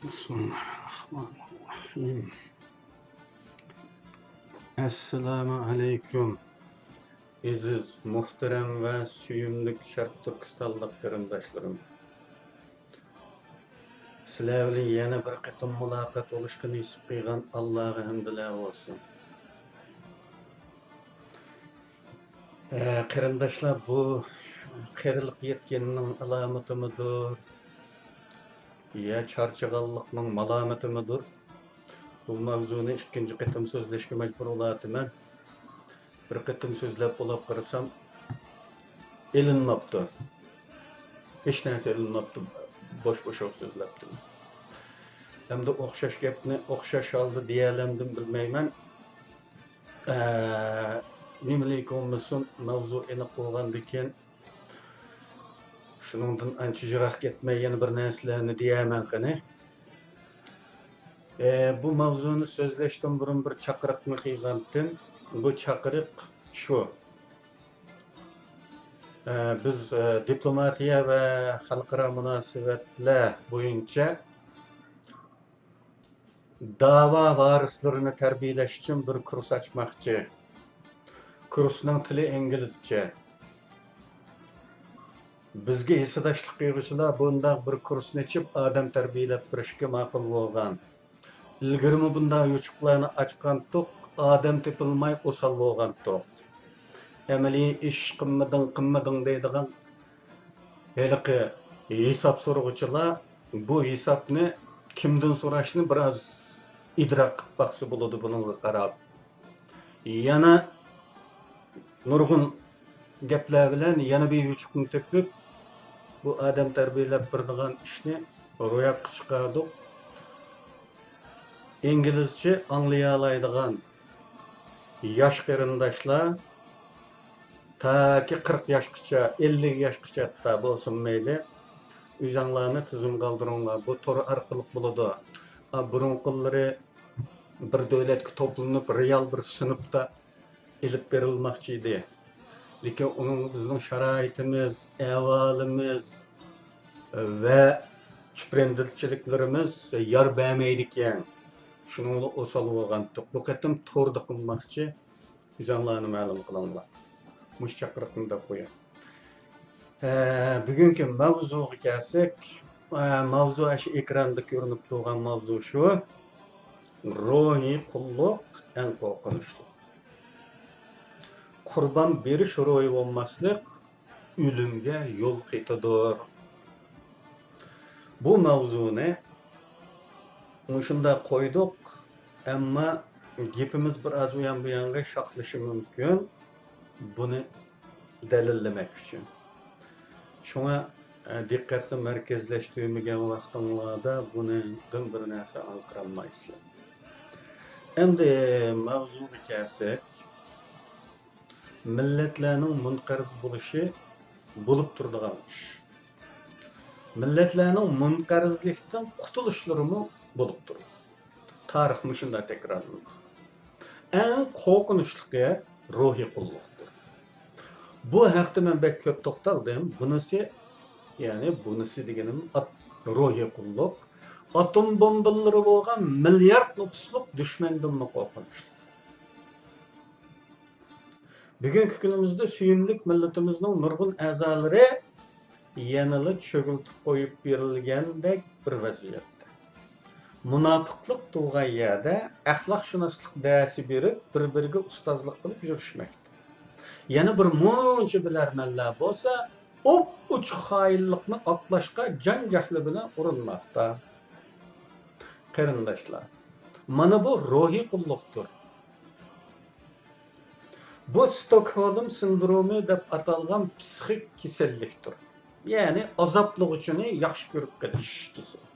Bismillahirrahmanirrahim. Assalomu alaykum. Aziz, muhtaram va suyumli Sharq Turkistonlik qarindoshlarim. Sizlar bilan yana bir qatim muloqot bo'lishga nasib qilgan Allohga hamdlar bo'lsin. Qarindoshlar, bu qarilik yetganning alomatidir? Ya charchaganlikning malomatidir? Bu mavzuni ikkinchi qatim so'zlashga majbur bo'laman. Bir qatim so'zlab bo'lib qarasam, ilinmabdi. Hech narsa ilinmabdi. Boş-boş so'zlabdi. Hamda o'xshash gapni o'xshash holda deyalamdim bilmayman. Nimalik olmasın mavzu aniq bo'lgandan keyin shuningdan ancha jiroq ketmay yana bir narsalarni deyaman qani. Bu mavzuni so'zlashdan burun bir chaqiriqni qilgandim. Bu chaqiriq shu. Biz diplomatiya va xalqaro munosabatlar bo'yicha dava varislarini tarbiyalash uchun bir kurs ochmoqchi. Kursning tili inglizcha. Bizga hissdoshlik qiluvchilar bunday bir kursni ochib odam tarbiyalab turishga ma'qul bo'lgan. Ilgirmi bunday yutuqlarni ochgandik, odam topilmay o'sal bo'lgandik. Amaliy ish qimmading deydigan haliqi hisob so'rag'uvchilar bu hisobni kimdan so'rashni biroz idrok qilib baqsa bo'ladi bunga qarab. Yana nurg'un gaplar bilan yana bir yutuqni topib bu odam tarbiyalab turadigan ishni ro'yobga chiqardik. İngilizce anlayalaydigan yosh qarindoshlar ta ki 40 yaşgacha, 50 yaşgacha da bo'lsin mayli, o'zinglarni tizim qoldiringlar. Bu tor orqali bo'ladi. Burunqillari bir davlatga to'planib, real bir sinfda ilib berilmoqchi edi. Lekin uning bizning sharoitimiz, ahvolimiz va chiprendirchiliklarimiz yor bermaydi ekan. Şunu osal bo'lgandik. Bu qatim to'rda qilmoqchi. O'zinglarni ma'lum qilinglar. Mush chaqiriqni deb qo'ying. Bugungi mavzuga kelsak, mavzu shu ekranda ko'rinib turgan mavzu shu. Ruhiy qulluq eng qo'rqinchli. Qurban berish ro'yi bo'lmaslik o'limga yo'l qetidir. Bu mavzuni shunda qo'ydik, ammo gapimiz biroz u ham bu yoqqa shoqlashi mumkin. Buni dalillamak uchun. Shunga diqqatni markazlashtirmagan vaqtinglarda bundan bir narsa anqiramaysiz. Endi mavzuga kelsak, millatlarning munqariz bo'lishi bo'lib turadigan ish. Millatlarning munqarizlikdan qutulishlari bo'lib turadi. Tarix shunday takrorlanadi. Eng qo'rqinchlisi ruhiy qulluqdir. Bu haqda men bek ko'p to'xtaldim. Bunisi deganim ruhiy qulluq. Atom bombalari bo'lgan milliard nüfuslik dushmandan qo'rqinchli. Bugungi kunimizda suyumlik millatimizning nurg'un a'zolari yanada cho'g'iltib qo'yib berilgandek bir vaziyatda. Munofiqlik tug'an yerda axloqshunoslik darsi berib, bir-biriga ustozlik qilib yurishmoqda. Yana bir muncha bilarmanlar bo'lsa, uch xoinlikni oqlashga jon-jahli bilan urinmoqda. Qarindoshlar, mana bu ruhiy qulluqdir. Bu Stockholm sindromi deb atalgan psixik kasallikdir. Ya'ni azoblik uchun yaxshi ko'rib qilish kasali.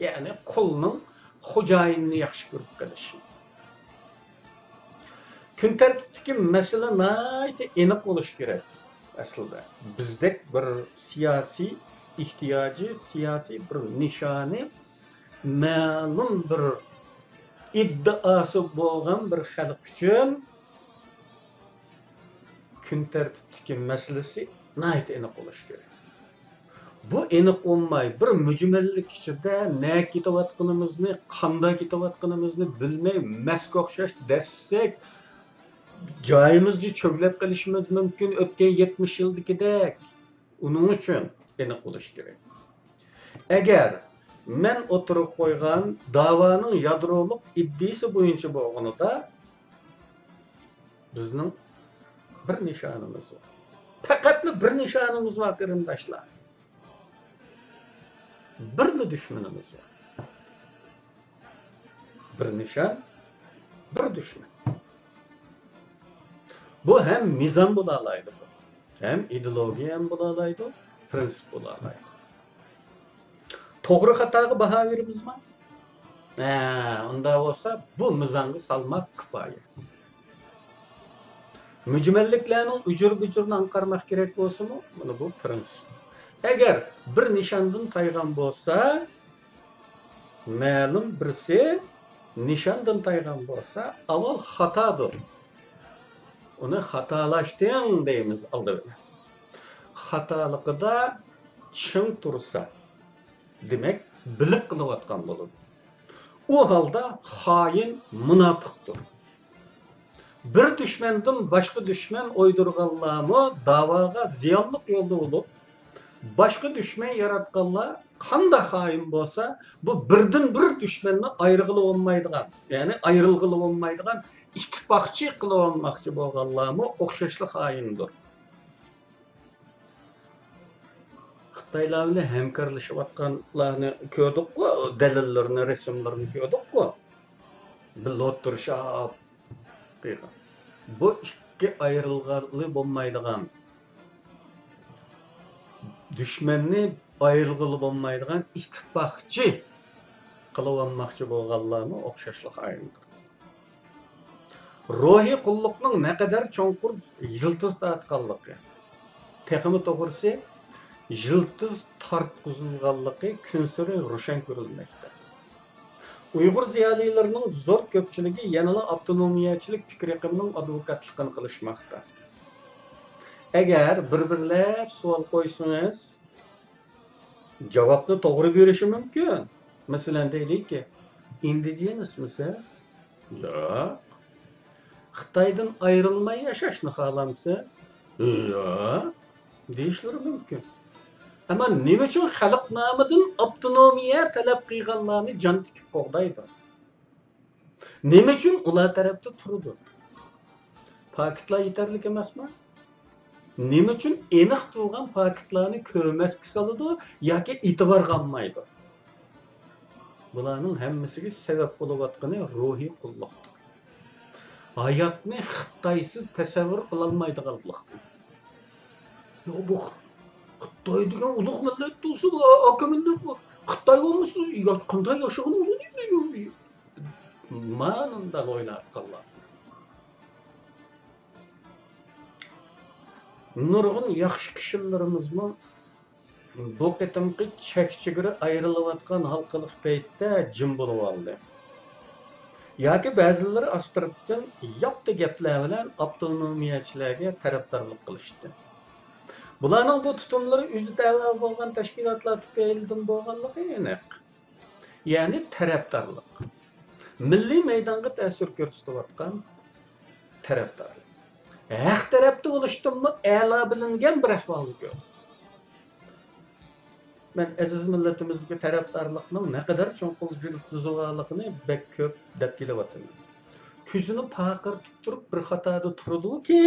Ya'ni qulning xo'jayinni yaxshi ko'rib qilish. Kun tartibdagi masala nihoyatda aniq bo'lishi kerak. Aslida bizdek bir siyosiy ehtiyoji, siyosiy bir nishoni, ma'lum bir iddaosi bo'lgan bir xalq uchun kun tartibdagi masalasi nihoyatda aniq bo'lishi kerak. Bu aniq olmay, bir mücmellik içinde ne kitavatqınımızını, qanda kitavatqınımızını bilmey, mesk oxşaş desek, joyimizga cho'glab qilishimiz mumkin o'tgan 70 yildagidek. Uning uchun aniq bo'lish kerak. Agar men o'tirib qo'ygan da'voning yadroliq iddiasi bo'yicha bo'lganida bizning bir nishonimiz bor. Faqat bir nishonimiz bor, qarindoshlar. Bir düşmanımız var. Bir nişan, bir düşman. Bu hem mizan bulalaydı, hem ideoloji hem bulalaydı, prensip bulalaydı. Toğru hatağı baha verimiz mi? Onda olsa bu mizanı salmak kifaye. Mücmelliklerinin ücür-gücürünü ankarmak gerek olsa mı? Bunu bu prensip. Eğer bir nişandan taygan bolsa, ma'lum birisi nişandan taygan bolsa, avval hatadır. Onu hatalaştın deyimiz aldı. Hatalıqda çın tursa, demek bilip kılıvatkan olur. O halda hain münafıktır. Bir düşmandan başka düşman oydurganlarmı davaga ziyanlık yolda olup, başka düşman yaratqanlar qanda hain bolsa, bu birden bir düşmanni ayrıgılı olmaydigan, yani ayrılgılı olmaydigan ittifaqçı qılıp olmakçı bolganlarmı oxşaşlı haindir. Xitaylar bilan hamkorlashayotganlarni ko'rdikku, dalillarni, rasmlarni ko'rdikku. Birga o'tirishib qilgan. Bu ikki ayrılgılı bo'lmaydigan, düşmanni ayrılgılı bo'lmaydigan ittifaqçı qılıp olmakçı bolganlarni oxşaşlı haindir. Ruhi qulluqning ne kadar cho'nqur yıldız tatqanligi. Texmi to'g'risi yıldız tartqızılganlığı künsürü roşan görülmekte. Uyghur ziyalilerinin zor köpçülüğü yanıla avtonomiyachilik fikri qımının advokatlıqını qilishmoqda. Eğer bir-birler sual qo'ysangiz, javobni to'g'ri berishi mumkin. Masalan, deylik ki, indigenous misiz? Yo'q. Xitoydan ayrılmay yashashni xohlamsiz? Yo'q. Deyishlari mumkin. Ama nima uchun xalq nomidan avtonomiya talab qilganlarni jon tikib qo'g'daydi? Nima uchun ular tarafda turdi? Faktlar yetarli emasmi? Nima uchun aniq turgan faktlarni ko'rmasga soladi yoki e'tiborga olmaydi? Bularning hammasiga sabab bo'layotgani ruhiy qulluqdir. Hayotni Xitoysiz tasavvur qila olmaydiganlikdir. Yo, bu Xitoy degan ulug' millat bo'lsa, aka millat bu. Xitoy bo'lmasa, qanday yashag'ini o'ylaydi. Ma'nunda o'ylab qollar. Nurg'un yaxshi kishilarimizmi bu qitimqi chek-chegara ayrilayotgan halqaliq paytda jim bo'lib oldi. Yoki ba'zilari astiribdan yapti gaplar bilan avtonomiyachilarga tarafdorlik qilishdi. Bularning bu tutumlari o'zi da'vo bo'lgan tashkilotlar tufaylidan bo'lganligi aniq. Ya'ni tarafdorlik. Milliy maydonga ta'sir ko'rsatayotgan tarafdorlik. Haq tarafda bo'lishdanmi a'lo bilingan bir ahvolni ko'rdim. Men aziz millatimizga tarafdorlikning ne kadar cho'nqur jiltizligini bek ko'p deb kelyapman. Ko'zini paqirtib turib bir xatoda turdi-ki,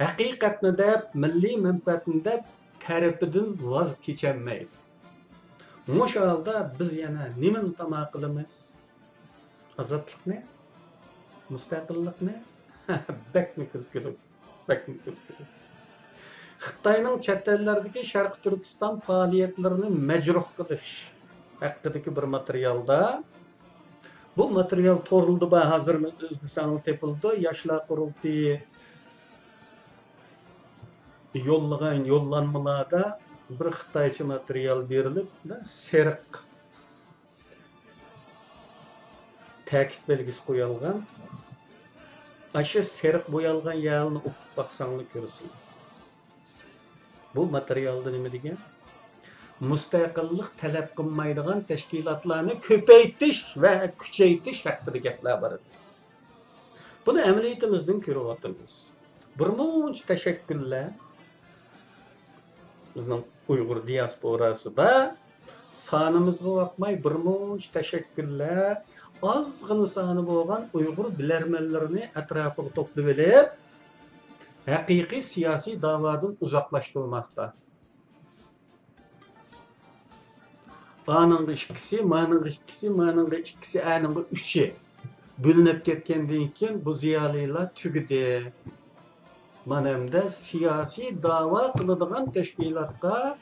haqiqatni deb, milliy manfaatni deb tarafidan voz kecholmaydi. O'sha holda biz yana nimani tama qilamiz? Ozodlikni? Mustaqillikni? Bekmi kulkili. Bekmi kulkili. Xitoyning chet ellardagi Sharq Turkiston faoliyatlarini majruh qilish haqidagi bir materialda, bu material to'rildi va hozir izdisanil tepildi. Yoshlar qurultiyi yo'llagan yo'llanmalarda bir Xitoycha material berilib, seriq ta'kid belgisi qo'yilgan. Aşı seriq bo'yalgan yerni o'qib baqsangiz ko'rasiz. Bu materialda nima degan? müstakillik talep qilmaydigan tashkilotlarni ko'paytirish va kuchaytirish haqida gaplar bor. Buni amaliyatimizdan ko'ryapmiz. Birmuncha tashakkullar bizning Uyg'ur diasporasida sonimizga vaqmay birmuncha tashakkullar ozgina soni bo'lgan Uyg'ur bilarmanlarini atrofiga to'plab olib, haqiqiy siyosiy da'vodan uzoqlashtirmoqda. Anın ikkisi, manın ikkisi, manın ikkisi, anın üçü bölünüp ketkendan keyin bu ziyolilar tugidi. Manamda siyasi dava qiladigan tashkilotga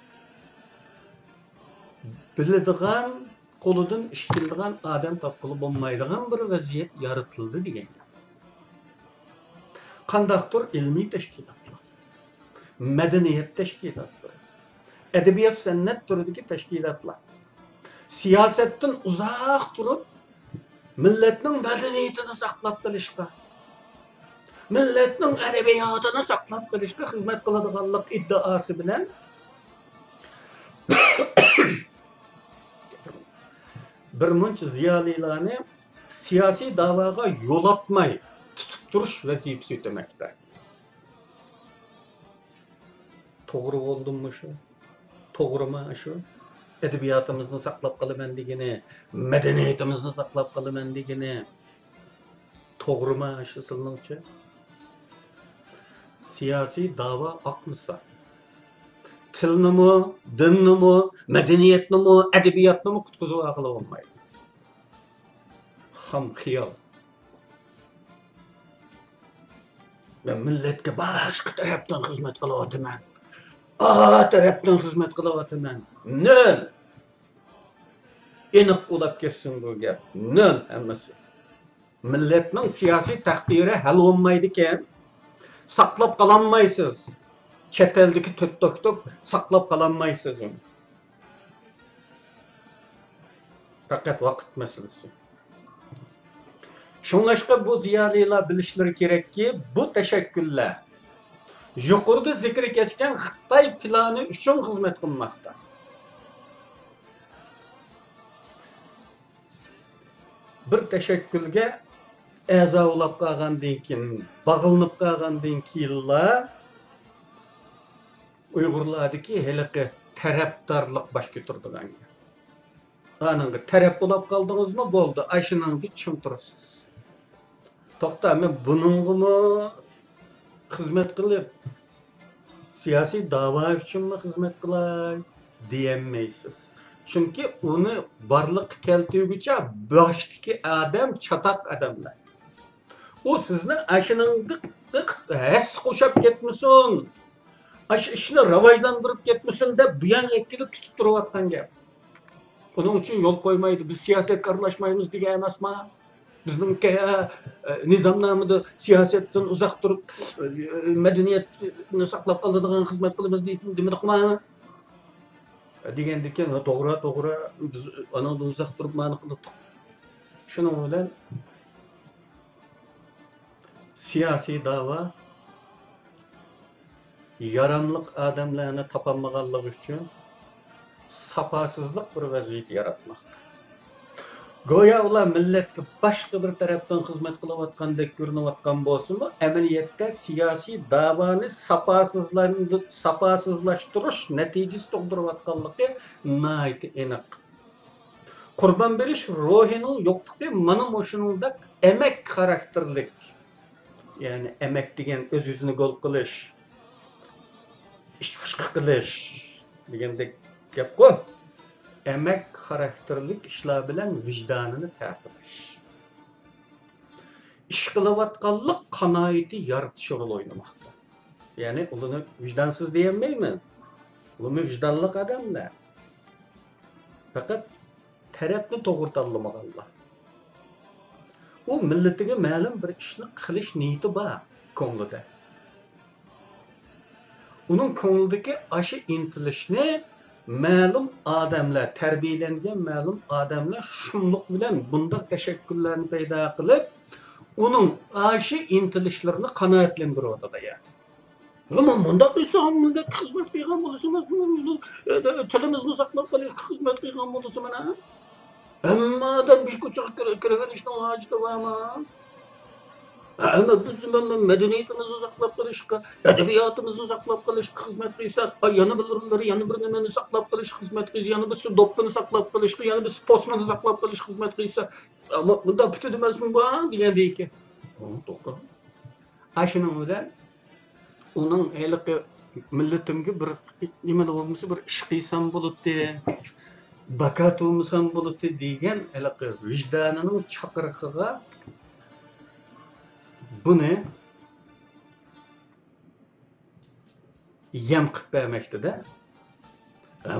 biladigan, qo'lidan ish keladigan odam topqili bo'lmaydigan bir vaziyat yaratildi degan. Qandaqdir ilmiy tashkilotlar, madaniyat tashkilotlari, adabiyot san'at turidagi tashkilotlar siyasetten uzak durup milletinin medeniyetini saklap kalışka, milletinin edebiyatını saklap kalışka hizmet kıladıganlık iddiası bilen bir munç ziyalilarını siyasi davaga yol atmay tutup duruş vazifesi ötemekte. Doğru oldu mu şu? Doğru mu şu? Edebiyatımızı saklap kalımen degeni, medeniyetimizni saklap kalımen degeni, doğru mu aşısılınca? Siyasi dava akmısa, tilni mi, dinni mi, medeniyetni mi, edebiyatni mi kutkuzu akılı olmaydı. Ham xiyal. Ben milletke başka taraftan hizmet kılıvatımen. Taraftan hizmet kılıvatımen. Nöl. Enik ulap kessin bu gap. Nöl emmesi. Milletinin siyasi takdiri hal olmaydiken saklap kalanmaysız. Çeteldeki tüttük saklap kalanmaysız onu. Fakat vakit meselesi. Şunlaşka bu ziyaliler bilişleri gerek ki bu teşekkürler yukarıda zikri geçken Xitay planı üçün hizmet kılmakta. Bir teşekkürge a'zo bo'lib qolgandan keyin, bag'ilnib qolgandan keyinlar Uyg'urlardagi haliqi tarafdorlik bosh ko'tardigan. Ananga taraf bo'lib qoldingizmi? Bo'ldi, ashiningni tushuntirasiz. To'xta, men buningmi xizmat qilib, siyosiy da'vo uchunmi xizmat qilay deyolmaysiz. Çünkü onu varlık keltirgiçe baştaki adam çatak adamlar. O sizni aşının dık hes koşup ketmişsin. Aş işini ravajlandırıp ketmişsin de bu yan ekili tutup duruvattan gap. Onun için yol koymaydı. Biz siyaset karışmayımız diye emasma. Bizning nizamnamada siyasetten uzak durup medeniyetini saklap kaladigan hizmet kılımız demedik-mi? Degенден to'g'ri biz anadan uzoq turib ma'ni qildik. Shuning bilan siyosiy da'vo yaramliq odamlarni topolmaganligi uchun sapasizlik bir vaziyat yaratmoqda. Go'yo ular millatga boshqa bir tarafdan xizmat qilayotgandek ko'rinayotgan bo'lsa-mu, amaliyotda siyosiy da'voni sapasizlashtirish natijasi tug'dirayotganligi nihoyat aniq. Qurban berish ruhining yo'qligi mana shuningdek emek xarakterlik. Ya'ni emek degan o'z-o'zini gol qilish, ish qilish degandek gap-ku. Emek karakterlik işler bilen vicdanını terpileş. İş kılavatkallık kanaati yaratışı rol oynamakta. Yani onu vicdansız diyemeyiz. Onu vicdanlık adamlar. Fakat tarafını to'g'irtolmaganlar. O milletine ma'lum bir ishni qilish niyati bor ko'nglida. Uning ko'nglidagi aşı intilishni ma'lum odamlar, tarbiyalangan ma'lum odamlar shunliq bilan bunda tashakkürlarni paydo qilib, uning aşı intilishlarini qanoatlantiradi yani. Ama mundaq qilsam, millat xizmat qilgan bo'lsa, tilimizni saqlab qolishga xizmat qilgan bo'lsa mana. Hamma odam bir ko'chaga kiraverishning hojati bormi? Ama bizim medeniyetimizni saqlab qolishga, adabiyotimizni saqlab qolishga xizmat qilsak, yana bir yana bir nimani saqlab qolishga xizmat qilsak, yana bir doppini saqlab qolishga, yana bir posmani saqlab qolishga xizmat qilsak, ama bunda putu demasmi bu degandek. To'g'ri. Ashuning bilan uning haliqi millatimga bir nimalar bo'lmasa bir ish qilsam bo'ladi, bakat olmasam bo'ladi degan haliqi vijdonining chaqiriqiga buni yem qilib bermoqda-da.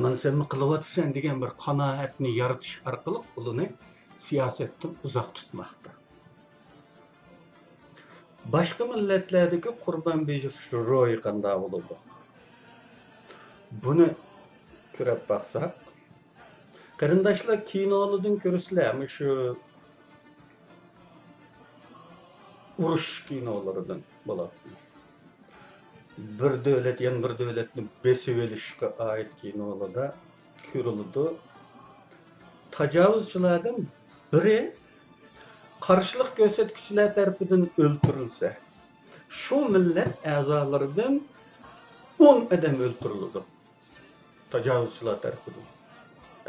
Mana sen qilyapsan degan bir qanoatni yaratish orqali ularni siyosatdan uzoq tutmoqda. Başka milletlardagi Qurban Bejov ro'yi qanday bo'ladi? Buni ko'rib baqsak, qarindoshlar kinolardan ko'rsizlar, shu urush kinolaridan bo'ladi. Bir davlat yan bir davlatni besib olishga oid kinolarda ko'riladi. Tajovuzchilardan biri qarshilik ko'rsatuvchilar tarafidan o'ldirilsa, shu millat a'zolaridan 10 odam o'ldiriladi. Tajovuzchilar tarafidan.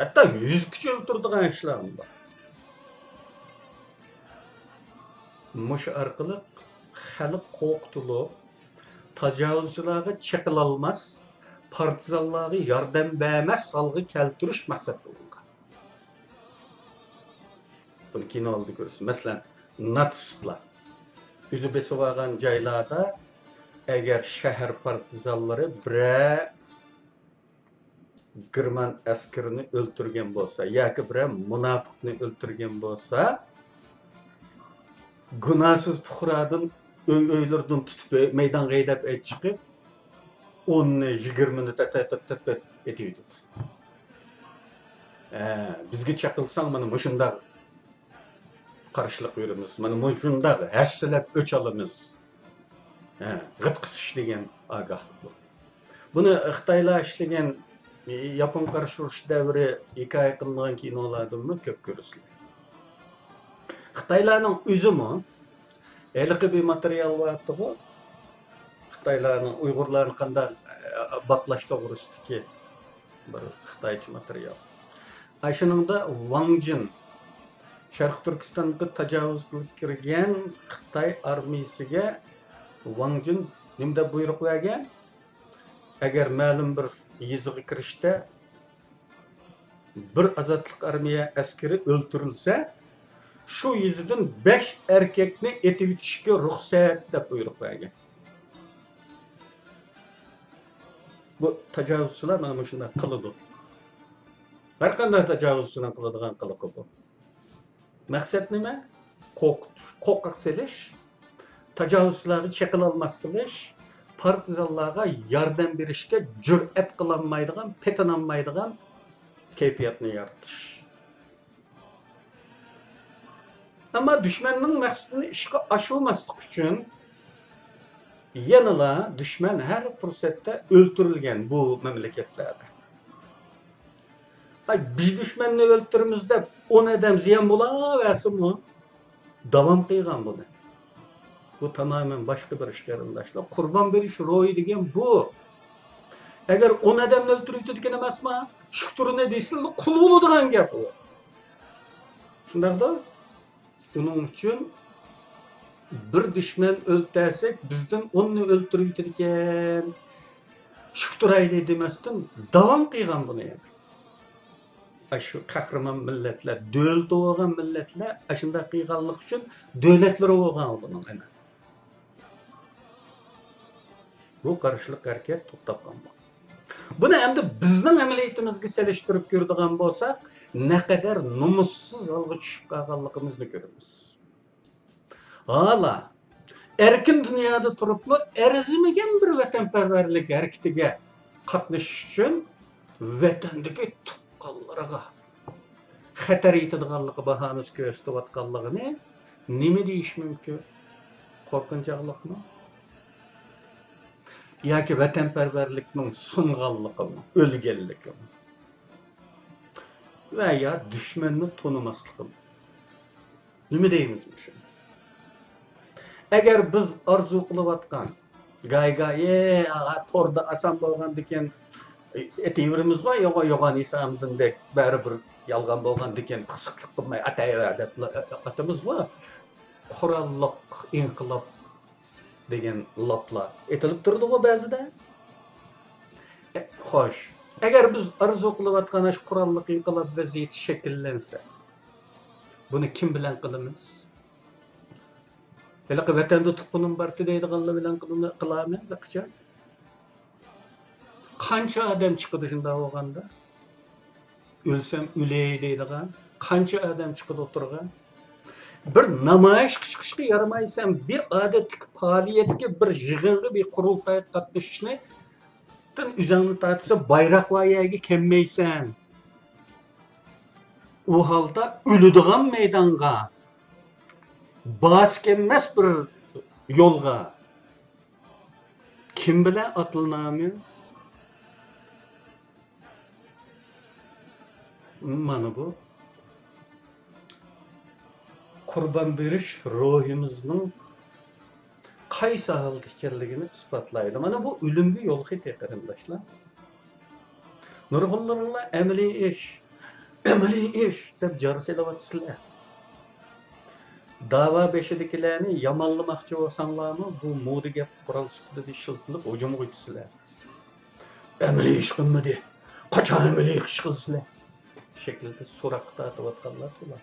Hatto 100 kishi o'ldirdigan ishlar bor. Mush orqali xalq qo'rqitilib, tajovuzchilarga cheqilolmas, partizanlarga yordam bermas holga keltirish maqsad bo'lgan. Bunu kinolarda ko'rasiz. Masalan, natsistlar o'zi besib olgan joylarda agar shahar partizanlari bir German askarini o'ldirgan bo'lsa, yoki bir munofiqni o'ldirgan bo'lsa, gunohsiz fuqarodan uylardan tutib maydonga haydab chiqib 10-20 tat etiydi. Bizga chaqilsang mana mushunda qarshilik beramiz. Mana mushunda hassalab o'ch olamiz. G'itqis ishlagan ogohlik bu. Buni Xitoylar ishlagan Yapon qarshi urush davri hikoya qilingan kinolardanmi ko'p ko'rasizlar. Xitoylarning o'zimi haliqi bir material bordi-ku. Xitoylarning Uyg'urlarni qanday baklash to'g'risidagi bir Xitoycha material. Ashuningda Wang Jin Sharq Turkistonga tajovuz qilib kirgan Xitoy armiyasiga Wang Jin nimda buyruq bergan? Agar ma'lum bir yeziga kirishda bir azatlik armiya askari o'ldirilsa, shu yezidan 5 erkakni etib o'tishga ruxsat deb buyruq bergan. Bu tajovuzchilar mana shunday qiladi. Har qanday tajovuzchilar qiladigan qiliqi bu. Maqsad nima? Qo'rqoq selish, tajovuzchilarga cheqila olmas qilish, partizanlarga yordam berishga jur'at qilolmaydigan, petanolmaydigan kayfiyatni yaratish. Ama düşmanning maqsadini ishga oshirmaslik uchun yanala düşman har fursatda o'ldirilgan bu mamlakatlarda. Biz düşmanni o'ldiramiz deb 10 odam ziyon bo'laversinmi? Davom qilgan buni. Bu tamamen başka bir ish qarindoshlar. Qurban berish ro'yi degan bu. Agar 10 odamni o'ldirib degan emasmi? Shu turni deysiz, qul bo'ladigan gap bu. Shundaqda bunun için bir düşman öldürsek bizden onu öldürürken şüküraylı demezden devam kıygan bunu yani. Şu kahraman milletler, dövleti olan milletler aşında kıyganlık için devletleri olan bunun yani. Bu karşılık hareket to'xtab bu. Bunu hem de bizden ameliyatimizga selishtirib ko'radigan bo'lsak, ne kadar numussuz holga tushib qolganligimizni ko'ramiz. Hala erkin dunyoda turibmi, arzimagan bir vatanparvarlik harakatiga qatnashish uchun vatandagi tuqqanlarga xatar yetadiganligi bahonasi ko'rsatayotganligini nima deyish mumkin? Qo'rqinchliqmi? yoki vatanparvarlikning sunganligimi, o'lganligimi va ya dushmanni tonimasligimi. Nima deymiz shu? Agar biz orzu qilayotgan gaygaye torda asan bo'lgandikan etivrimiz var yo'g'on isamdindek baribir yolg'on bo'lgandikan qisiqlik qilmay atayver deb atamiz var. Qurolliq inqilob degan loplar etilib turdi-ku ba'zida. Xo'sh, agar biz orzu qilayotgan shu qurolliq inqilob vaziyati shakllansa, buni kim bilan qilamiz? Belki vatanda tuqqanim barti deydiganlar bilan qilamiz qachon? Qancha odam chiqadi shunda bo'lganda? O'lsam o'lay deydigan, qancha odam chiqadi o'tirgan? Bir namoyish chiqishga yaramaysan, bir odatlik faoliyatga, bir yig'inga, bir qurultayga qatnashishni üzerine tartışsa bayraklarga kelmaysan. O halda ölüdüğün meydanga, bas gelmez bir yolga kim bilen atılnamız? Mana bu kurban beriş ruhimizin qaysi halda ekanligini isbotlaydi. Mana bu o'limga yo'l qildi qarindoshlar. Nurg'unlarlar amaliy ish deb jar selayotsizlar. Dava beshidikilarni yomonlamoqchi bo'lsanglarmi, bu moda gap qurol ustida shiltilib hujum qo'ydisizlar. Amaliy ish qilmadi. Qachon amaliy ish qilsizlar? Shaklda so'roqda atayotganlar ular.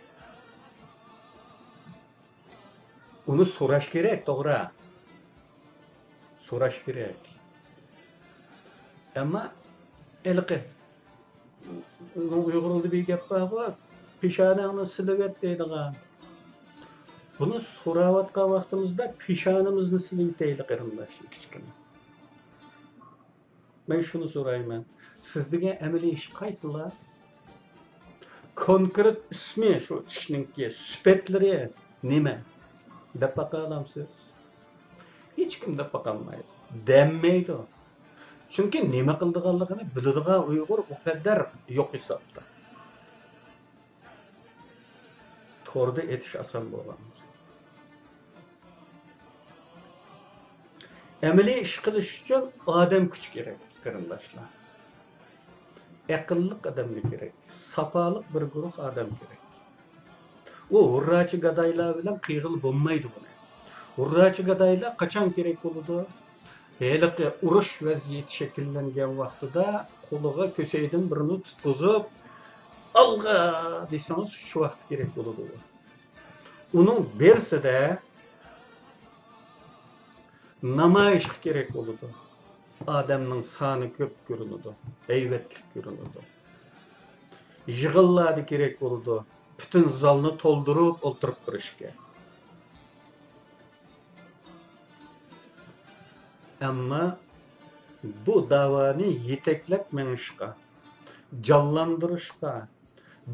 Uni so'rash kerak, to'g'ri. So'rash kerak. Ammo elqi Uyg'urda bir gap bor, peshonani silib deydigan. Buni so'rayotgan vaqtimizda peshonamizni silib deydi qarindoshlar kichkina. Men shuni so'rayman. Siz degan amaliy ish qaysilar? Konkret ismi shu ishninki, sifatlari nima? Deb baqalamsiz? Hech kim deb baqalmaydi. Demmaydi. Chunki nima qildiganligini biladigan Uyg'ur o qadar yo'q hisobda. To'g'ri etish oson bo'lgan. Amaliy ish qilish uchun odam kuch kerak, qarindoshlar. Aqlli odam kerak, safoliq bir guruh odam kerak. U hurrachi gadaylar bilan qiyg'il bo'lmaydi buni. Hurrachi gadaylar qachon kerak bo'ladi? Heliqi urush vaziyati shakllangan vaqtida qo'liga ko'saydan birini tutqizib, "Alga" desangiz shu vaqt kerak bo'ladi. Uning bersida namoyish kerak bo'ladi. Odamning soni ko'p ko'rinadi, hayvatli ko'rinadi. Yig'inlar kerak bo'ladi. Butun zalni to'ldirib o'tirib turishga. Amma bu davoni yetaklab menishga, jonlantirishga,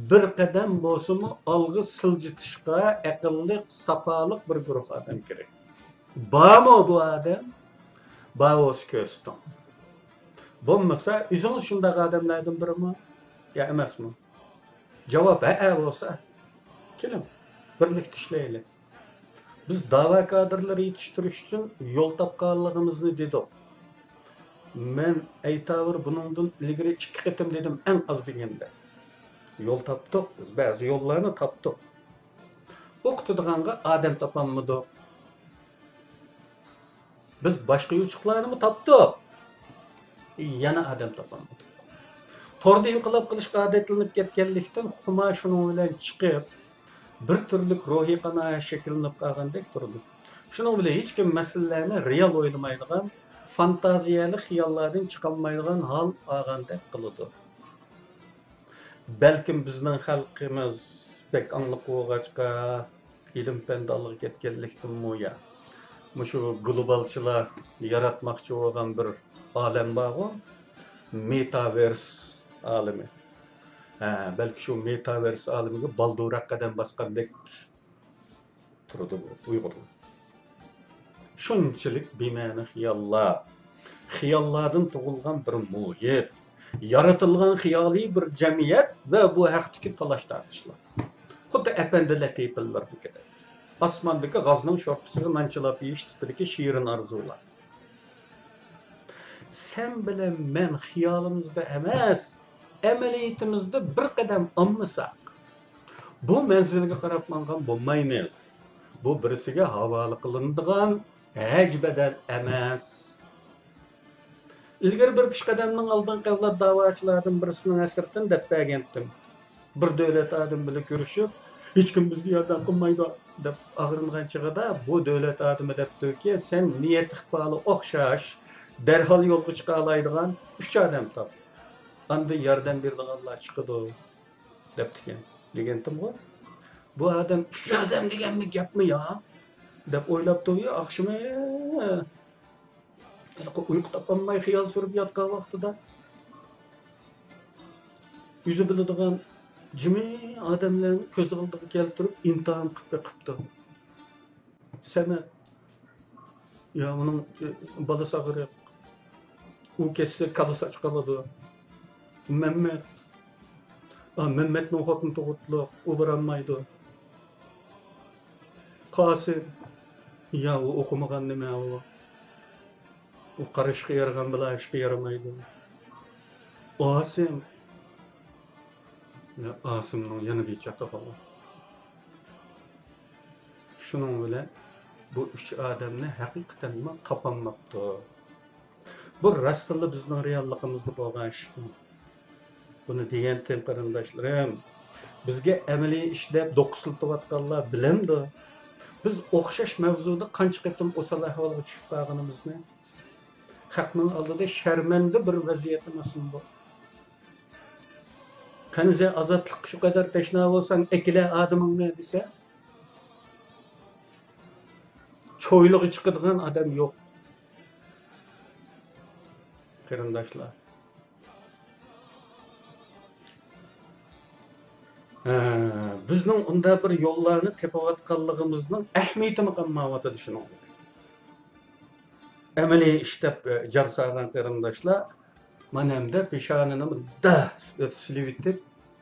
bir qadam bo'lsa-mu olg'a siljitishga aqlli, safoliq bir guruh odam kerak. Bormi bu odam? Bavos ko'stim. Bo'lmasa, o'zingiz shunday odamlardan birimi? Ya emasmi? Javob ha bo'lsa, keling, birlikda ishlaylik. Biz dava kadrlari yetiştirish uchun yo'l topganligimizni dedik. Men aytavr buningdan ilgari 2 qatim dedim, eng az deganda. Yo'l topdik, biz ba'zi yo'llarni topdik. O'qitadiganға odam topolmadik. Biz boshqa yutuqlarni topdik. Yana odam topolmadik. Torda inqilob qilishga odatlanib ketganlikdan xuma shuning bilan chiqib bir turlik ruhiy qanoat shakllanib qolgandek turdi. Shuning bilan hech kim masalalarni real o'ylamaydigan, fantaziyali xiyollardan chiqolmaydigan hol olgandek qiladi. Balkim bizning xalqimiz bek angliq bo'lg'achqa ilm pandaligi ketganlikdan mo'ya. Mushu globalchilar yaratmoqchi bo'lgan bir olam bor-ku, metaverse olami. Belki şu metaverse alimiga baldurak qadam bosgandek turdi bu Uyg'ur. Shunchalik bema'ni xiyollar. xiyollardan tug'ilgan bir muhit, yaratilgan xiyoliy bir jamiyat va bu haqdagi talash tortishlar. Xuddi apandilar tepillardagidek. Osmondagi g'ozning sho'rpisiga nanchilab yeyish tipidagi shirin orzular. Sen bilan men xiyolimizda emas, amaliyatimizda bir qadam olmasak, bu manzilga qarab mangan bo'lmaymiz. Bu birisiga havola qilinadigan haj badal emas. İlgari bir peshqadamning oldingi avlod da'vochilaridan birisining asridan deb bergandim. Bir davlat odam bilan ko'rishib, hech kim bizga yordam qilmaydi deb ag'ringan chig'ida bu davlat odami debdiki, sen niyat iqboli o'xshash, darhol yo'lga chiqa oladigan 3 odam top. Anda yordam beradiganlar chiqadi debdigan. Degandim-ku. Bu odam 3 odam deganmi gapmi yo? deb o'ylab turdi, oqshimi uyqu topolmay xiyol surib yotgan vaqtida yüzü biladigan jimi odamlarni ko'z oldiga keltirib imtihon qilib qilibdi. Samat ya uning balasi og'riq. U kesse kalasa chiqadi. Mehmetning xotini tug'utliq, u borolmaydi. Qosim ya u o'qimagan nima u? U qarashga yaragan bilan ishga yaramaydi. Osim ya Asimning yana bir chata qoldi. Shuning bilan bu 3 odamni haqiqatan men topolmabdi. Bu rostla bizning realligimizda bo'lgan ish. Buni degan qarindoshlarım, bizga amaliy ishda do'qisiltayotganlar bilamdi. Biz o'xshash mavzuda qancha qatim o'sal ahvolga tushib qolganimizni haqning oldida sharmanda bir vaziyatimiz bu. Qancha azodlik shu qadar tashna bo'lsang, ekila odamingni desa, cho'ylig'i chiqadigan odam yo'q. Qarindoshlar. Bizning unda bir yo'llarni tepayotganligimizning ahamiyatini qilmayotdi shuning. Amaliy ishda jarsagan qarindoshlar mana hamda peshonini da silivitib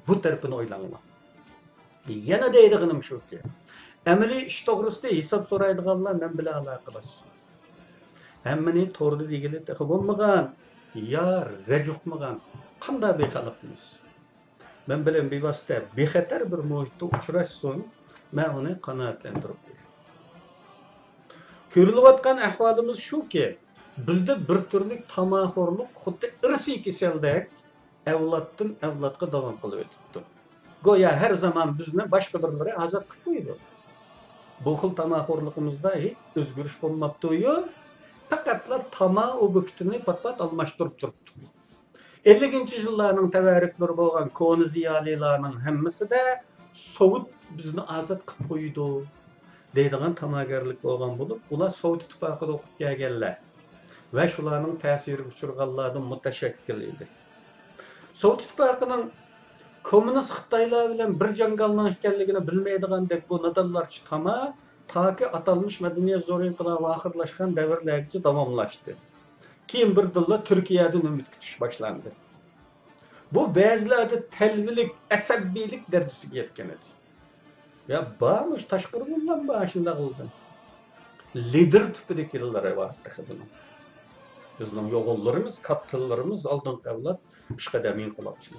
bu tarafini o'ylangan. Yana deydiganim shuki. Amaliy ish to'g'risida hisob so'raydiganlar men bilan aloqalash. Hammani to'g'ri degili bo'lmagan, yo rajuqmagan qanday bexaliqmiz. Men bilan bevosita bexatar bir muhitda uchrashsam, men uni qanoatlantirib qo'yaman. Ko'rilayotgan ahvolimiz shuki, bizda bir turli tamoxorlik xuddi irsiy kasaldek avloddan avlodga davom qilib o'tibdi. Go'yo har zaman bizni boshqa birlari azod qilib qo'ydi. Bu xil tamoxorligimizda hech o'zgarish bo'lmabdi-yu, faqatla tamo obyektini pat-pat almashtirib turibdi. 50-yillarning tavarruklari bo'lgan koni ziyolilarning hammasida Sovet bizni azod qilib qo'ydi deydigan ta'magarlik bo'lgan bo'lib, ular Sovet ittifoqida o'qib kelganlar va shularning ta'siriga uchraganlardan mutashakkil edi. Sovet ittifoqining kommunist Xitoylar bilan bir jangalning ekanligini bilmaydigandek bu nadallarcha tama toki atalmış madaniyat zo'rinqilobi oxirlashgan davrlargacha davomlashdi. Keyin bir dilla Turkiyadan umid kutish boshlandi. Bu ba'zilarda talvilik, asabiylik darajasiga yetgan edi. Ya barmış tashqaridan boshida qildi. Lider tipidagilari bor edi. Bizning yo'g'onlarimiz, kaptallarimiz oldingi avlod peshqadamiy qilmoqchi.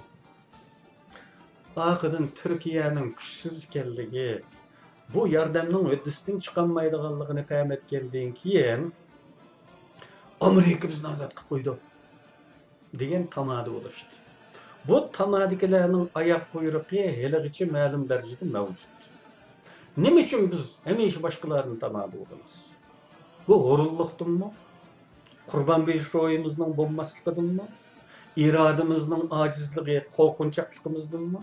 Oxidan Turkiyaning kuchsiz ekanligi, bu yordamning o'ddisidan chiqolmaydiganligini ta'min etgandan keyin Amerika bizni azod qilib qo'ydi degan tamadi bo'lishdi. Bu tamadikilarning oyoq quyruqi haligacha ma'lum darajada mavjud. Nima uchun biz hamisha boshqalarni tamadi bo'lamiz? Bu g'ururlikdanmi? Qurban berish ro'yimizning bo'lmasligidanmi? Irodamizning ojizligi, qo'rqinchoqligimizdanmi?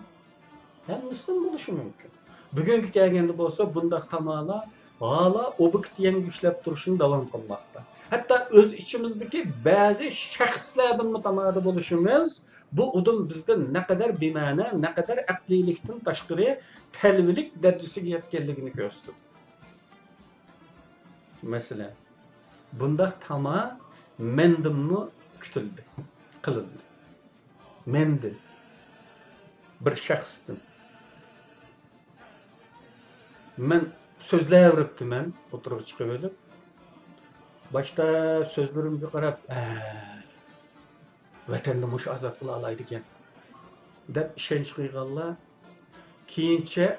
Hammasidan bo'lishi mumkin. Bugungi kelganda bo'lsa, bundaq tamalar hala obyekt yangilishlab turishini davom qilmoqda. Hatta öz içimizdeki bazı şəxslərdən mütəmadi buluşumuz bu udum bizdə nə qədər bimana, nə qədər aqlilikdən təşqiri təlvilik dərəcəsinə yetkənligini göstərir. Məsələn, bundaq tama mendimmi kütüldü, kılındı. Mendi bir şahsdım. Men sözleyip men oturup çıkıp öyle. Başta sözlerimge qarap, vatanda muş azat kıla alaydı eken dep işenç kıyğalla. Kiyinçe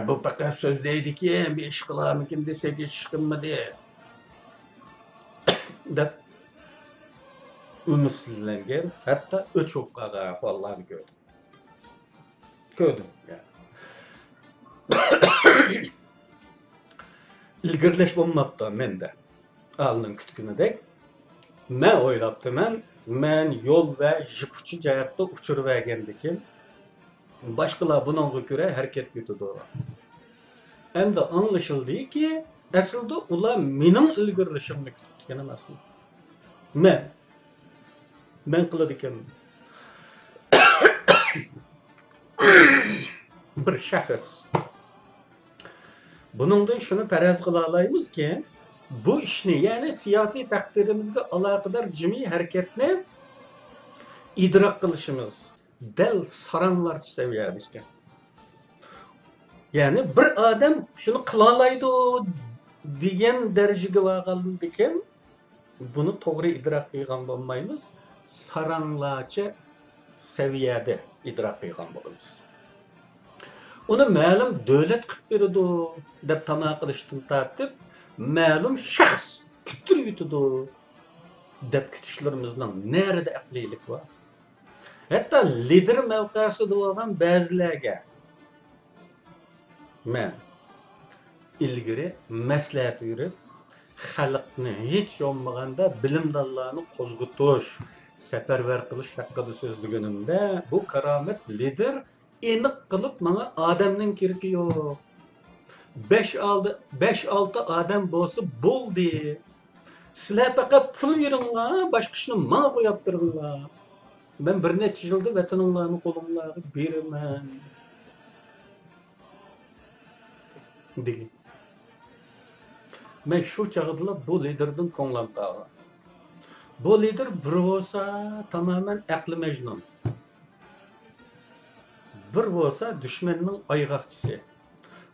bu fakat sözdeydi ki bir iş kılamıkin desek iş kılmadı dep ümitsizlengen, hatta öç okkaga vallahi gördüm. Gördüm yani. İlgirleş bolmapta mende. Alnın kütükünedek. Men oylaptım men yol ve jipuçu jayakta uçurup bergendikim. Başkalar bununla göre hareket etdi. Hem de anlaşıldı ki aslında ular mening ilgirleşimni kutgan emas. Men qiladi ekanman. Bir şahs. Buningdan shuni faraz qila olaymiz ki bu ishni, ya'ni siyosiy taqdirimizga aloqador jimiy harakatni idrok qilishimiz dal saranglarcha saviyada ekan. Yani bir adam şunu kılalaydı degan darajaga vargandan ekan, bunu to'g'ri idrok qilgan bo'lmaymiz. Saranglarcha saviyada idrok qilgan bo'lamiz. Uni ma'lum davlat qilib beradi deb tama qilishdan tortib, ma'lum shaxs kuttirib yutadi deb kutishlarimizning nerede aqliylik bor. Hatta lider mavqesida bo'lgan ba'zilarga men ilgari maslahat yurib, xalqni hech bo'lmaganda bilimdonlarni qo'zg'atish, safarbar qilish haqida so'zlaganimda bu karomat lider aniq qilib menga odamning keragi yo'q. 5-6 odam bo'lsa bo'ldi. Sizlar faqat pul beringlar, boshqa ishni menga qo'yib turinglar. Ben bir neçə yılda vatanımlarını qo'limlarga beraman degan. Men shu chaqda bu liderdan ko'nglim qolgan. Bu lider bir bo'lsa tamamen aqli majnun. Bir bo'lsa dushmanning ayg'oqchisi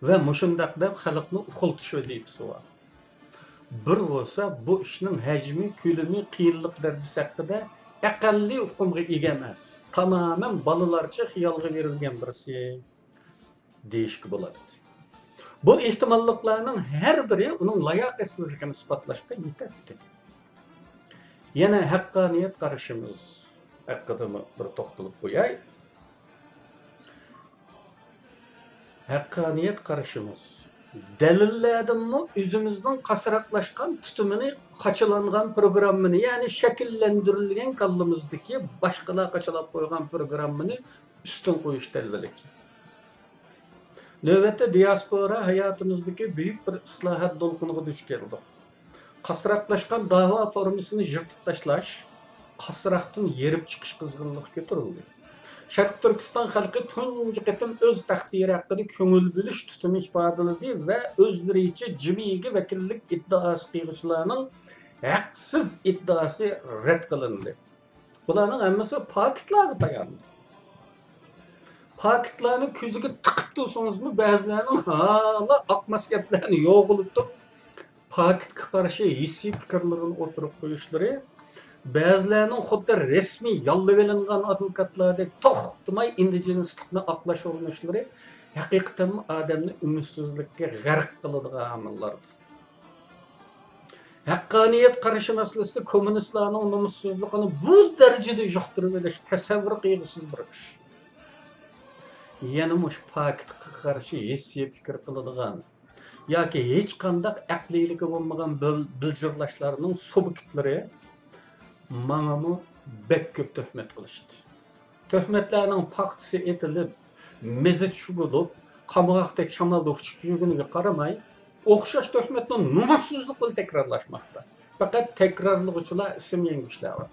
va mushundaq deb xalqni uxultish vazifasi bor. Bir bo'lsa bu ishning hajmi, ko'lami, qiyinlik darajasi haqida aqalli uqumga ega emas. Tamamen balalarcha xiyolga berilgan birisi deyishga bo'ladi. Bu ehtimolliklarning har biri uning layoqatsizligini isbotlashga yetadi. Yana haqqoniyat qarashimiz haqida bir to'xtalib qo'yay. Haqqoniyat qarashimiz dalillardanmi o'zimizning qasraqlashgan tutumini qachilangan programmani, ya'ni shakllantirilgan kallamizdagi boshqalar qachilab qo'ygan programmani ustun qo'yish dalillik. Növbette diaspora hayatımızdaki büyük bir ıslahat dolkuniga duch keldi. Qasraqlashgan da'vo formasini yirtib tashlash, qasraqdan yerib chiqish qizg'inligi ko'tarildi. Sharq Turkiston xalqi tunji qatim o'z taqdiri haqida ko'ngil bilish tutumi ifodaladi va o'zlaricha jimiga vakillik iddaosi qiluvchilarning haqsiz iddaosi rad qilindi. Bularning hammasi faktlarga tayanadi. Faktlarni ko'ziga tiqib tursangizmi, ba'zilarning hala aqmas gaplarni yo'g'ilib faktga qarshi hissiy fikrlarini o'tirib qo'yishlari, ba'zilarning xuddi resmiy yollab olingan advokatlardek to'xtamay indigenistlikni aqlash urinishlari haqiqatan odamni umidsizlikka g'arq qiladigan omillardir. Haqqoniyat qarashi masalasida kommunistlarning nomussizligini bu darajada yo'qtirib olish tasavvur qilg'isiz bir ish. Yana mush faktga qarshi hissiy fikr qiladigan yoki hech qanday aqliyligi bo'lmagan bildirlashlarning subyektlari manamu bek ko'p tuhmat qilishdi. Tuhmatlarning paxtisi etilib, mezit shu bo'lib, qamoqdek shamolda uchib yurganiga qaramay, o'xshash tuhmatning nomussizlik bilan takrorlashmoqda. Faqat takrorlovchilar ism yengishlar bor.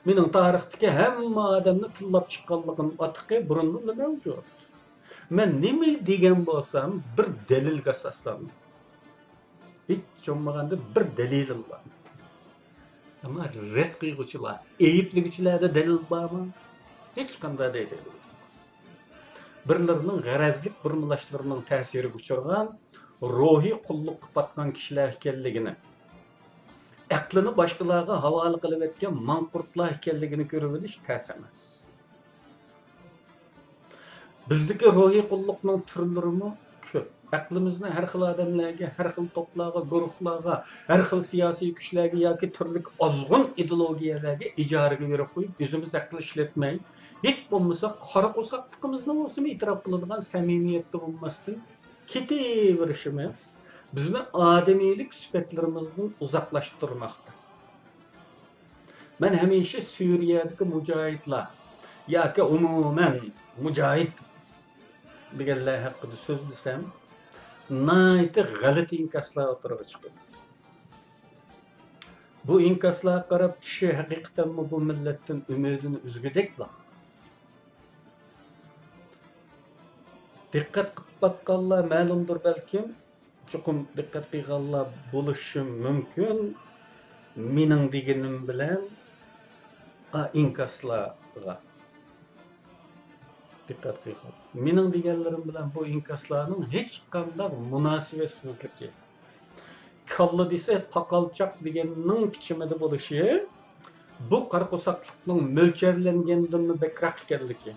Mening tarixdagi hamma odamni tillab chiqqanligim atiqi burundan mavjud. Men nima degan bo'lsam, bir dalilga asoslandim. Hech bo'lmaganda bir dalilim bor. Ama red kıygıçılar, eyipligüçülerde delil var mı? Hiç qanday delil. Birlərinin g'arazlik burmilashlarının ta'siriga uchragan ruhiy qulluq qilib batgan kishilar ekanligini, aqlini boshqalarga havola qilib etgan manqurtlar ekanligini ko'rib bilish tez emas. Bizdagi ruhiy qulluqning turlarimi ko'p. Aqlimizni har xil odamlarga, har xil to'plarga, guruhlarga, har xil siyosiy kuchlarga yoki turli ozg'un ideologiyalarga ijaraga berib qo'yib, o'zimiz aql ishlatmay, hech bo'lmasa qora qo'saqligimizni o'zimiz e'tirof qiladigan samimiyatda bo'lmasdan ketaverishimiz bizni odamiylik sifatlarimizdan uzoqlashtirmoqda. Men hamisha Suriyadagi mujohidlar yoki umuman mujohid deganlar haqida so'zlasam, nayta g'alati inkaslar o'tirib chiqadi. Bu inkaslarga qarab kishi haqiqatan bu millatdan umidini uzgudeklar. Diqqat qilib bakkanlar ma'lumdir balkim, chuqur diqqat qilganlar bo'lishi mumkin. Mening deganim bilan inkaslarga diqqat qilgan. Mening deganlarim bilan bu inkaslarning hech qanday munosabatsizligi. Kalla desa paqalchoq deganning bichimida bo'lishi, bu qarqo'saqlikning mo'ljallangandan bekroq ekanligi.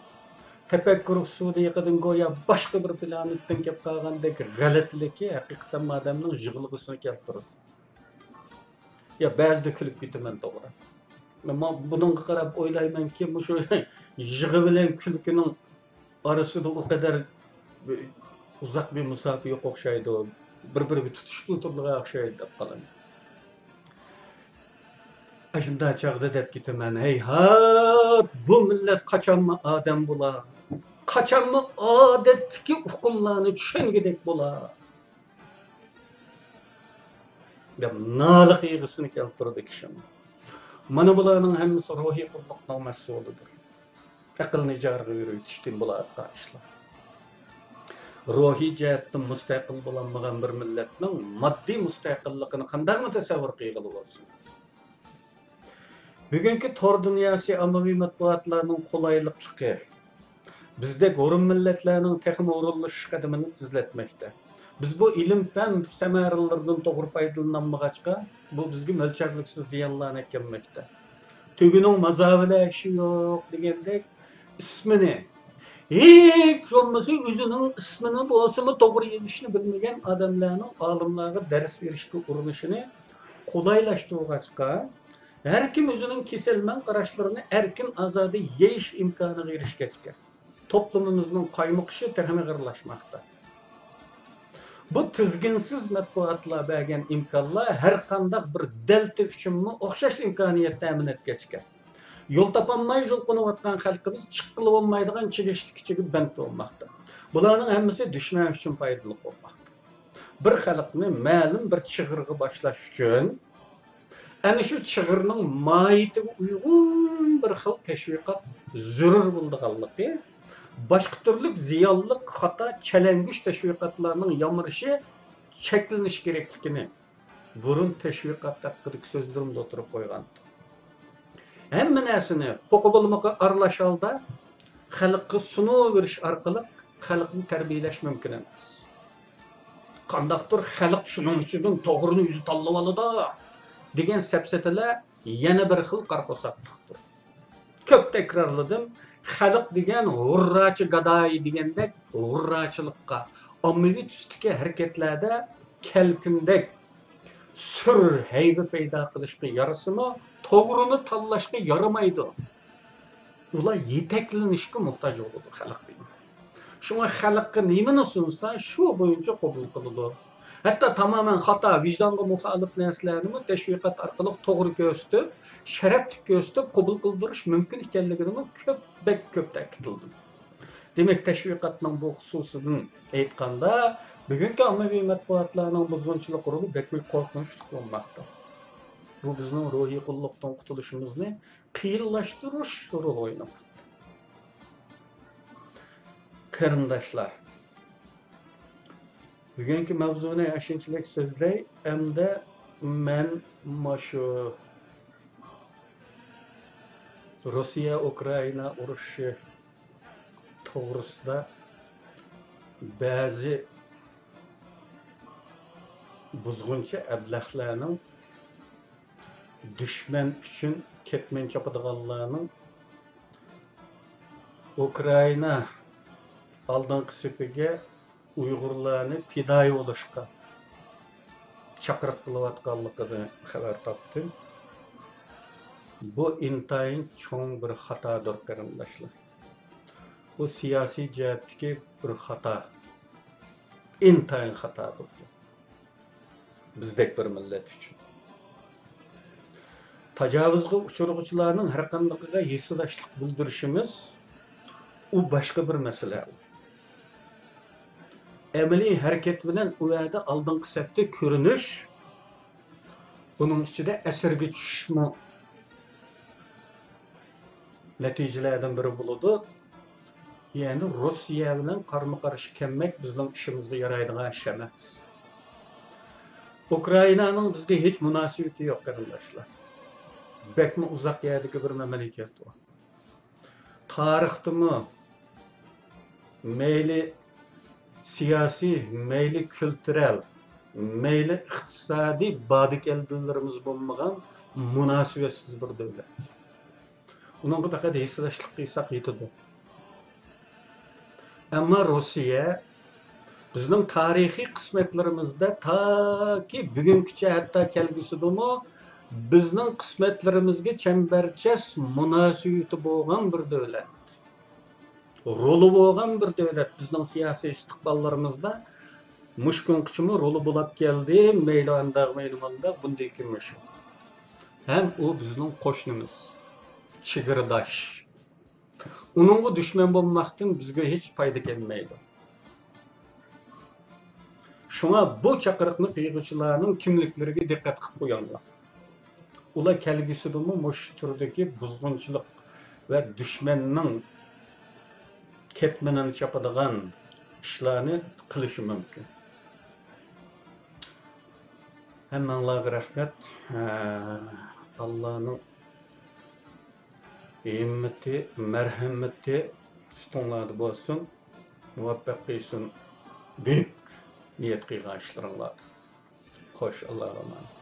Tefekkür usuliyatın goya başka bir planetten kelip kalgandek galatligi haqiqatan adamning jig'ilg'isini keltiradi. Ya ba'zida kulib ketaman to'g'ri. Ammo bunga qarab o'ylaymanki, shu jig'i bilan kulkining orasida o kadar uzoq bir masofa yo'q o'xshaydi. Bir-biriga tutishib turliga o'xshaydi deb qolaman. Ashunda chaqda deb ketaman, "Heyhat, bu millat qachonmi odam bo'lar? Qachonmi odatdagi hukmlarni tushungidek bo'lar?" deb nola qiyg'isini keltirdi kishim. Mana bularning hammasi ruhiy qulluqning mas'ulidir. Aqlni ijarga o'rgatishdan bularga ishlar. Ruhiy jihatdan mustaqil bo'lmagan bir millatning moddiy mustaqilligini qanday tasavvur qilib bo'lsin? Bugungi tor dunyosi ommaviy matbuotlarning qulaylikligi bizdek o'rin millatlarning texnik o'rinlashish qadamini tezlatmoqda. Biz bu ilm fan samaralaridan to'g'ri foydalanolmag'achqa, bu bizga mo'ljalliksiz ziyonlarni kelmoqda. Tuguning mazavlashi yo'q degandek ismini hech bo'lmasa o'zining ismini bo'lsa-mu to'g'ri yozishni bilmagan odamlarning olimlarga dars berishga urinishini qulaylashtirg'achqa, her kim o'zining kesilman qarashlarini erkin azodi yeyish imkoniga erishgachga toplumimizning qaymoqishi texnikirlashmoqda. Bu tizginsiz matbuotlar bergan imkonlar har qanday bir delta uchunmi o'xshash imkoniyat ta'min etgachga yo'l topolmay yo'lqinayotgan xalqimiz chiqqili olmaydigan chigishlik ichiga band bo'lmoqda. Bularning hammasi dushman uchun foydali bo'lmoqda. Bir xalqni ma'lum bir chig'irga boshlash uchun ana shu chig'irning mohiyatiga uyg'un bir xil tashviqot zarur bo'lganligi, boshqa turli ziyonliq xato chalangush tashviqotlarning yomirishi cheklanish kerakligini burun tashviqot haqidagi so'zlarimda o'tirib qo'ygan. Hamma narsani qo'qobilmoqqa aralash holda xalqqa sunov berish orqali xalqni tarbiyalash mumkin emas. Qandaqdir xalq shuning uchun to'g'rini o'zi tanlab oladi degan sapsatalar yana bir xil qarqo'saqlikdir. Ko'p takrorladim. Xalq degan g'urrachi gadoy degandek g'urrachilikqa, ommaviy tusdagi harakatlarda kalkindek sur hayba paydo qilishga yarasimi, to'g'rini tanlashga yaramaydi. Ular yetaklanishga muhtoj bo'ladi xalq degan. Shunga xalqqa nimani sunsa, shu bo'yicha qabul qiladi. Hatta tamamen xato, vijdonga muxolif narsalarni tashviqot orqali to'g'ri ko'rsatib, sharafli ko'rsatib qabul qildirish mumkin ekanligini ko'p ta'kidladim. Demak, tashviqotning bu xususidan aytganda, bugungi ommaviy matbuotlarning buzg'unchilik urug'i bekbek qo'rqinchli bo'lmoqda. Bu bizning ruhiy qulluqdan qutulishimizni qiyinlashtirish roli o'ynamoqda. Qarindoshlar, bugungi mavzuni ashinchilik so'zlay, hamda men shu Rossiya-Ukraina urushi to'g'risida ba'zi buzg'unchi ablahlarning dushman uchun ketmen chopadiganlarning Ukraina aldınqı sepiga Uyg'urlarni fidoyi bo'lishga chaqiriq qilayotganligini xabar topdim. Bu intayin cho'ng bir xatodir qarindoshlar. Bu siyosiy jihatdagi bir xato. Intayin xatodir. Bizdek bir millat uchun. Tajovuzga uchrag'uvchilarning har qandaqiga hissdoshlik bildirishimiz u başka bir mesele. Emeli hareket bilen u yerda aldınqı septe görünüş, bunun içinde esirge düşüşme neticelerden biri buludu. Yani Rusya bilen karma-karşı kelmek bizim işimizde yaraydıgan iş emas. Ukrayna'nın bizge hiç münasebeti yok arkadaşlar. Bekme uzak yerdeki bir memleket o. Tarihte mi, meyli siyasi, meyli kültürel, meyli iktisadi badik eldilerimiz bulmagan münasebetsiz bir devlet. Onun kadar hissadaşlık kıysak yetidu. Ama Rusya bizning tarixiy qismatlarimizda ta ki bugünküçe hatta kelgusidimi bizning qismatlarimizga chambarchas munosabati bo'lgan bir davlat. Rolu bo'lgan bir davlat bizning siyosiy istiqbollarimizda mushkunqchimi rolu bo'lib keldi, meylanda bunday kirmish. Hem o bizning qo'shnimiz, chegirdosh. Uningga dushman bo'lmoqdan bizga hech foyda kelmaydi. Şuna bu chaqiriqni qiyg'uvchilarning kimliklariga diqqat qilib qo'yinglar. Ular kelgusidimi mush turdagi buzg'unchilik va dushmanning ketmanini chopadigan ishlarni qilishi mumkin. Hammanglarga rahmat. Allohning himmati, marhamati ustinglarda bo'lsin. Muvaffaq qilsin. Büyük niyet qilgan ishlaringlar. Xo'sh, Allohga emanet.